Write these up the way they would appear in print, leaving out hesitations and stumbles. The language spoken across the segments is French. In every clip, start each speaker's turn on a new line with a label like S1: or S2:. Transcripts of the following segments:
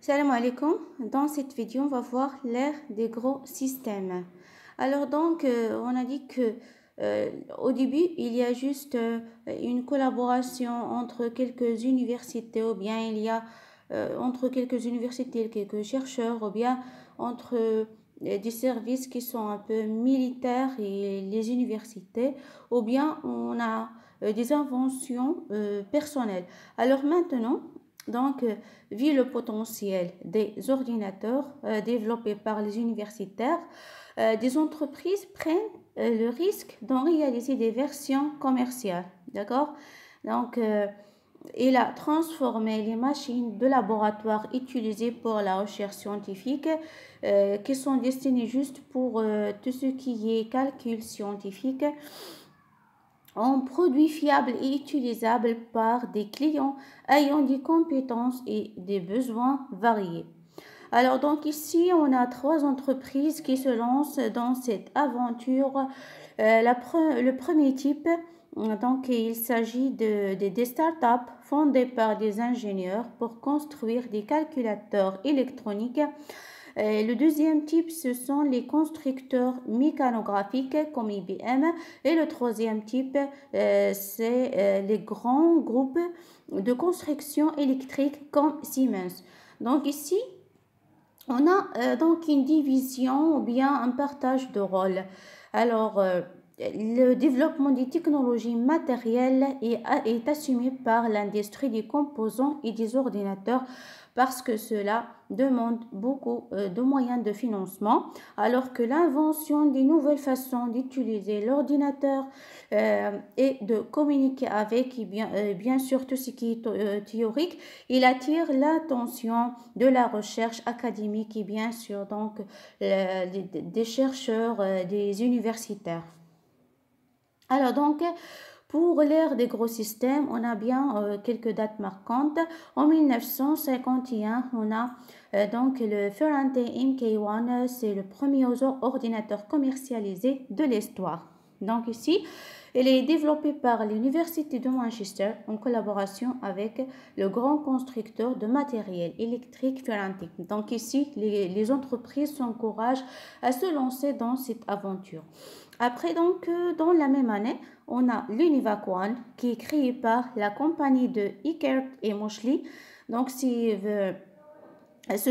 S1: Salam alaikum. Dans cette vidéo, on va voir l'ère des gros systèmes. Alors donc, on a dit que au début, il y a juste une collaboration entre quelques universités, ou bien il y a entre quelques universités, quelques chercheurs, ou bien entre des services qui sont un peu militaires et les universités, ou bien on a des inventions personnelles. Alors maintenant, donc, vu le potentiel des ordinateurs développés par les universitaires, des entreprises prennent le risque d'en réaliser des versions commerciales. D'accord? Donc, il a transformé les machines de laboratoire utilisées pour la recherche scientifique, qui sont destinées juste pour tout ce qui est calcul scientifique, en produits fiables et utilisables par des clients ayant des compétences et des besoins variés. Alors donc ici, on a trois entreprises qui se lancent dans cette aventure. Le premier type, donc il s'agit des startups fondées par des ingénieurs pour construire des calculateurs électroniques. Le deuxième type, ce sont les constructeurs mécanographiques comme IBM. Et le troisième type, c'est les grands groupes de construction électrique comme Siemens. Donc ici, on a donc une division ou bien un partage de rôle. Alors, le développement des technologies matérielles est assumé par l'industrie des composants et des ordinateurs parce que cela demande beaucoup de moyens de financement, alors que l'invention des nouvelles façons d'utiliser l'ordinateur et de communiquer avec, et bien sûr tout ce qui est théorique, il attire l'attention de la recherche académique et bien sûr donc des chercheurs, des universitaires. Alors donc, pour l'ère des gros systèmes, on a bien quelques dates marquantes. En 1951, on a donc le Ferranti MK1, c'est le premier ordinateur commercialisé de l'histoire. Donc ici, il est développé par l'Université de Manchester en collaboration avec le grand constructeur de matériel électrique Ferranti. Donc ici, les entreprises s'encouragent à se lancer dans cette aventure. Après, donc, dans la même année, on a l'Univac One qui est créé par la compagnie de Eckert et Moschly. Donc, ce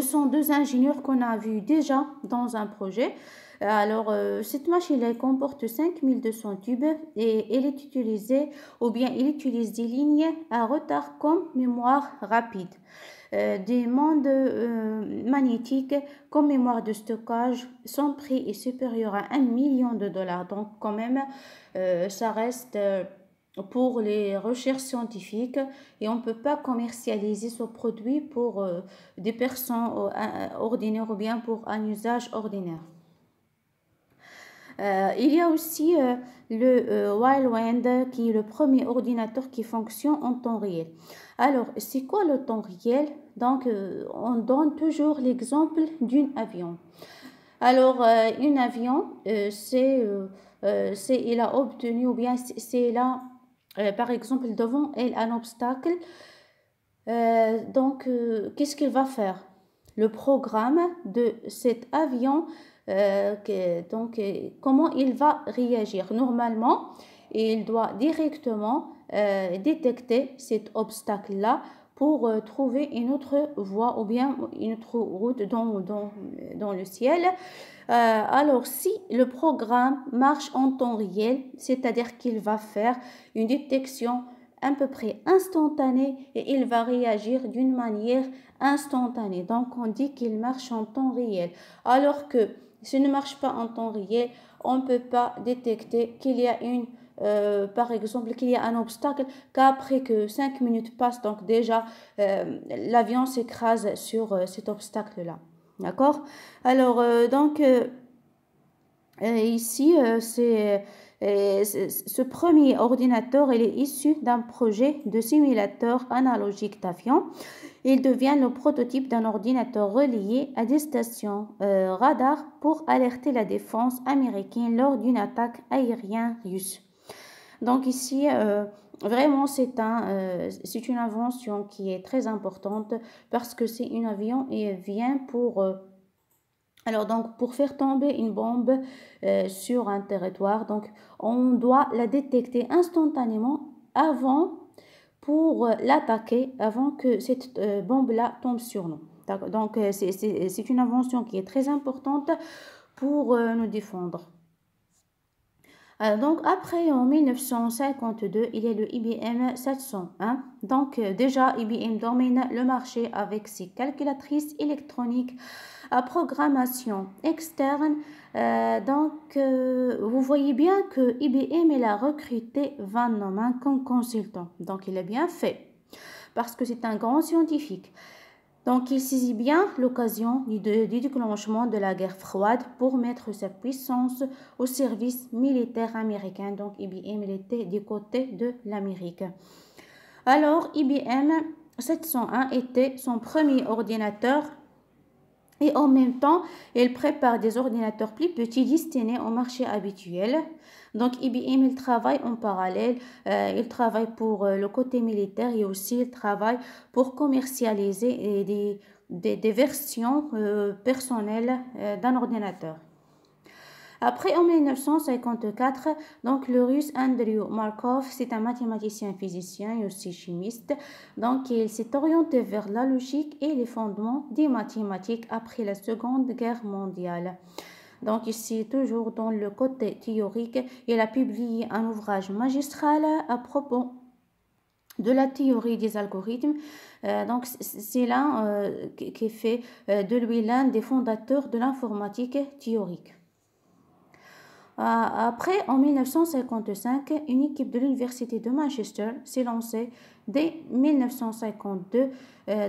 S1: sont deux ingénieurs qu'on a vus déjà dans un projet. Alors, cette machine elle comporte 5200 tubes et elle est utilisée, ou bien elle utilise des lignes à retard comme mémoire rapide. Des mondes magnétiques comme mémoire de stockage, son prix est supérieur à 1 million de dollars. Donc quand même, ça reste pour les recherches scientifiques et on ne peut pas commercialiser ce produit pour des personnes ordinaires ou bien pour un usage ordinaire. Il y a aussi le Whirlwind qui est le premier ordinateur qui fonctionne en temps réel. Alors, c'est quoi le temps réel? Donc, on donne toujours l'exemple d'un avion. Alors, un avion, il a obtenu, ou bien c'est là, par exemple, devant elle un obstacle. Donc, qu'est-ce qu'il va faire? Le programme de cet avion, comment il va réagir? Normalement, il doit directement détecter cet obstacle-là pour trouver une autre voie ou bien une autre route dans le ciel. Alors, si le programme marche en temps réel, c'est-à-dire qu'il va faire une détection à peu près instantanée et il va réagir d'une manière instantanée. Donc, on dit qu'il marche en temps réel. Alors que s'il ne marche pas en temps réel, on ne peut pas détecter qu'il y a par exemple, qu'il y a un obstacle qu'après que 5 minutes passent, donc déjà, l'avion s'écrase sur cet obstacle-là. D'accord? Alors, ici, ce premier ordinateur il est issu d'un projet de simulateur analogique d'avion. Il devient le prototype d'un ordinateur relié à des stations radar pour alerter la défense américaine lors d'une attaque aérienne russe. Donc ici, Vraiment, c'est une invention qui est très importante parce que c'est un avion et elle vient pour alors donc pour faire tomber une bombe sur un territoire, donc on doit la détecter instantanément avant pour l'attaquer, avant que cette bombe-là tombe sur nous. Donc c'est une invention qui est très importante pour nous défendre. Donc après en 1952, il y a le IBM 701. Donc déjà IBM domine le marché avec ses calculatrices électroniques à programmation externe. Vous voyez bien que IBM il a recruté Van Neumann comme consultant. Donc il a bien fait parce que c'est un grand scientifique. Donc, il saisit bien l'occasion du déclenchement de la guerre froide pour mettre sa puissance au service militaire américain. Donc, IBM il était du côté de l'Amérique. Alors, IBM 701 était son premier ordinateur et en même temps, il prépare des ordinateurs plus petits destinés au marché habituel. Donc, IBM, il travaille en parallèle. Il travaille pour le côté militaire et aussi il travaille pour commercialiser des versions personnelles d'un ordinateur. Après, en 1954, donc le russe Andrew Markov, c'est un mathématicien physicien et aussi chimiste. Donc, il s'est orienté vers la logique et les fondements des mathématiques après la Seconde Guerre mondiale. Donc, ici, toujours dans le côté théorique, il a publié un ouvrage magistral à propos de la théorie des algorithmes. Donc, c'est là qui fait de lui l'un des fondateurs de l'informatique théorique. Après, en 1955, une équipe de l'Université de Manchester s'est lancée dès 1952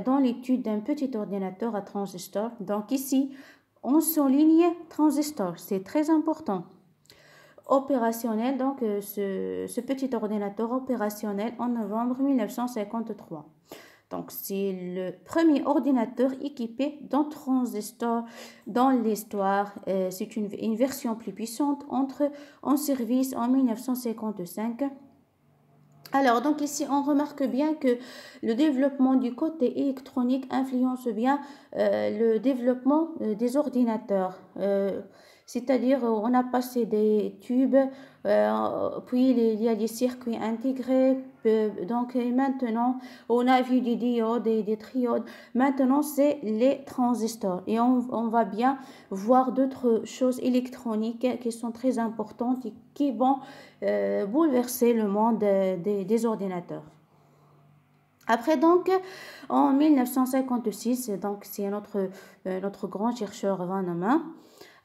S1: dans l'étude d'un petit ordinateur à transistor. Donc ici, on souligne transistor, c'est très important. Opérationnel, donc ce petit ordinateur opérationnel en novembre 1953. Donc, c'est le premier ordinateur équipé d'un transistor dans l'histoire. C'est une version plus puissante, entre en service en 1955. Alors, donc ici, on remarque bien que le développement du côté électronique influence bien le développement des ordinateurs. C'est-à-dire, on a passé des tubes, puis il y a des circuits intégrés. Donc maintenant, on a vu des diodes et des triodes. Maintenant, c'est les transistors. Et on va bien voir d'autres choses électroniques qui sont très importantes et qui vont bouleverser le monde des ordinateurs. Après donc, en 1956, donc c'est notre grand chercheur Van Neumann,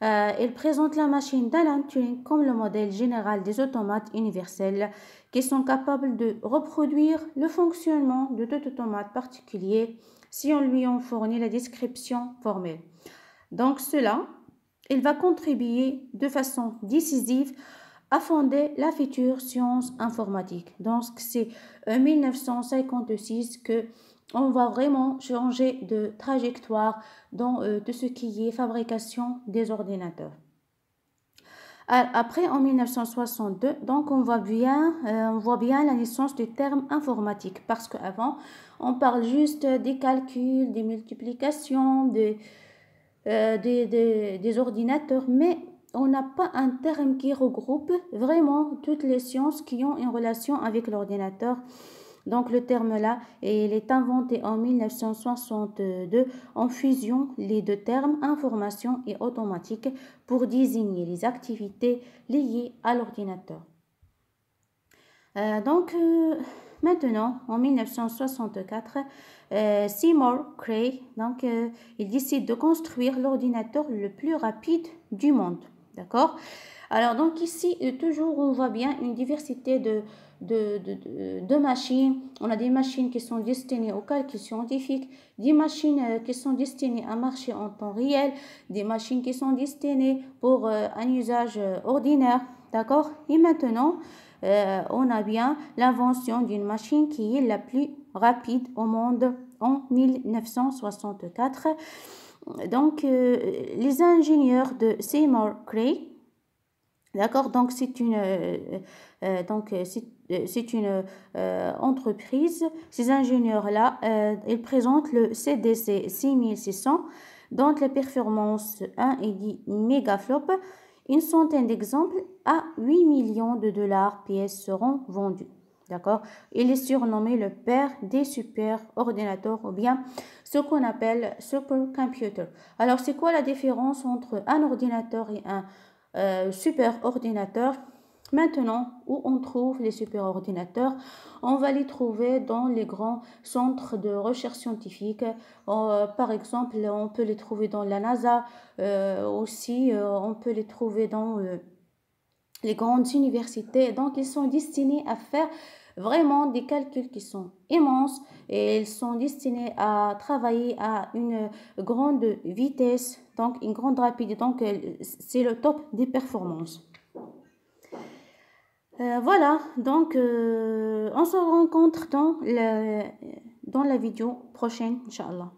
S1: il présente la machine d'Alan Turing comme le modèle général des automates universels qui sont capables de reproduire le fonctionnement de tout automate particulier si on lui en fournit la description formelle. Donc cela, il va contribuer de façon décisive à fonder la future science informatique. Donc c'est en 1956 que on va vraiment changer de trajectoire dans tout ce qui est fabrication des ordinateurs. Après, en 1962, donc on voit bien la naissance du terme informatique parce qu'avant, on parle juste des calculs, des multiplications, des ordinateurs, mais on n'a pas un terme qui regroupe vraiment toutes les sciences qui ont une relation avec l'ordinateur. Donc le terme là, il est inventé en 1962 en fusion les deux termes information et automatique pour désigner les activités liées à l'ordinateur. Maintenant, en 1964, Seymour Cray, il décide de construire l'ordinateur le plus rapide du monde. D'accord? Alors, donc ici, toujours, on voit bien une diversité de machines. On a des machines qui sont destinées au calcul scientifique, des machines qui sont destinées à marcher en temps réel, des machines qui sont destinées pour un usage ordinaire. D'accord? Et maintenant, on a bien l'invention d'une machine qui est la plus rapide au monde en 1964. Donc, les ingénieurs de Seymour Cray D'accord, donc c'est une entreprise. Ces ingénieurs-là, ils présentent le CDC 6600, donc la performance 1,10 mégaflop. Une centaine d'exemples à 8 millions de dollars pièces seront vendus. D'accord, il est surnommé le père des super ordinateurs ou bien ce qu'on appelle supercomputer. Alors, c'est quoi la différence entre un ordinateur et un super ordinateur? Maintenant, où on trouve les superordinateurs? On va les trouver dans les grands centres de recherche scientifique. Par exemple, on peut les trouver dans la NASA. Aussi, on peut les trouver dans les grandes universités. Donc, ils sont destinés à faire vraiment des calculs qui sont immenses et ils sont destinés à travailler à une grande vitesse, donc une grande rapidité. Donc, c'est le top des performances. Voilà, donc on se rencontre dans la vidéo prochaine, Inch'Allah.